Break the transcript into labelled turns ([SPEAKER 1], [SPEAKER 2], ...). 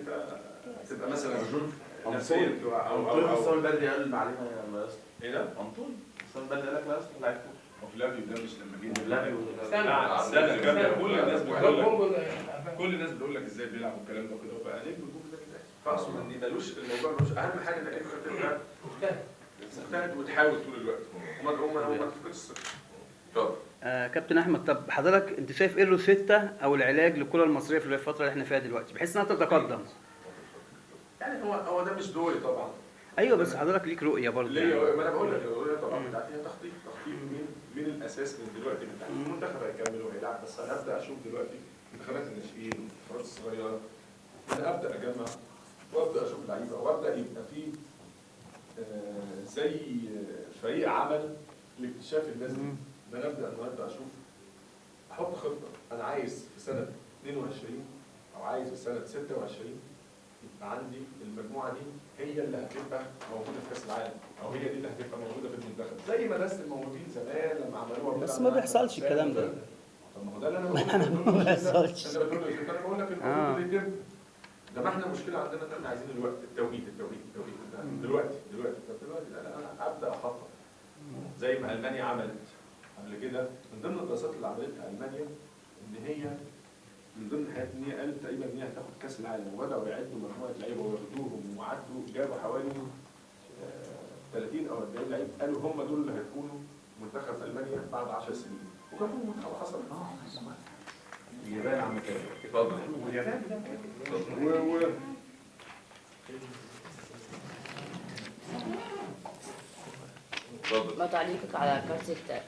[SPEAKER 1] انت تبقى مثلا
[SPEAKER 2] نفسيا
[SPEAKER 1] او
[SPEAKER 2] حسام البدري قال علينا يا اسطى.
[SPEAKER 1] ايه ده؟
[SPEAKER 2] انطول حسام البدري قال لك لا يا اسطى لعيب
[SPEAKER 1] هو فلافيو ده مش لما جه
[SPEAKER 2] فلافيو
[SPEAKER 1] استنى كمل. كل الناس بتقول لك كل الناس بتقول لك ازاي بيلعب والكلام ده كده وبقى نجم الجول ده كده. فاقصد ان ملوش الموضوع ملوش اهم حاجه انك انت تبقى مجتهد وتحاول طول الوقت وما تفقدش الثقه. اتفضل.
[SPEAKER 3] كابتن احمد، طب حضرتك انت شايف ايه الروشته او العلاج للكره المصريه في الفتره اللي احنا فيها دلوقتي بحيث انها تتقدم؟
[SPEAKER 1] يعني هو ده مش دوري طبعا.
[SPEAKER 3] ايوه بس حضرتك ليك رؤيه برضه.
[SPEAKER 1] ليه؟ ما انا بقول لك الرؤيه طبعا بتاعتي هي تخطيط من الاساس من دلوقتي من تحت. المنتخب هيكمل وهيلعب، بس انا ابدا اشوف دلوقتي منتخبات الناشئين والمنتخبات الصغيره. انا ابدا اجمع وابدا اشوف لعيبه وابدا يبقى في زي فريق عمل لاكتشاف الناس دي. انا ابدا النهارده اشوف احط خطه. انا عايز في سنه 22 او عايز في سنه 26 يبقى عندي المجموعه دي هي اللي هتبقى موجوده في كاس العالم، او هي دي اللي هتبقى موجوده في المنتخب، زي ما ناس الموجودين زمان لما عملوها.
[SPEAKER 3] بس ما بيحصلش الكلام ده.
[SPEAKER 1] طب ما هو ده اللي انا بقوله.
[SPEAKER 3] ما بيحصلش.
[SPEAKER 1] انت بتقول لي انا بقول لك المفروض اللي يتم ده. ما احنا المشكله عندنا ان احنا عايزين الوقت، التوقيت دلوقتي انا ابدا اخطط زي ما المانيا عملت قبل كده. من ضمن الدراسات اللي عملتها المانيا ان هي من ضمن الحاجات ان هي قالت تقريبا ان هي هتاخد كاس العالم، وبداوا يعدوا مجموعه لعيبه وياخدوهم وعدوا جابوا حوالي 30 او 40 لعيب، قالوا هم دول اللي هيكونوا منتخب المانيا بعد 10 سنين، وجابوا المنتخب حصل. اليابان عم كده. اتفضل. واليابان
[SPEAKER 4] ما تعليقك على كارثة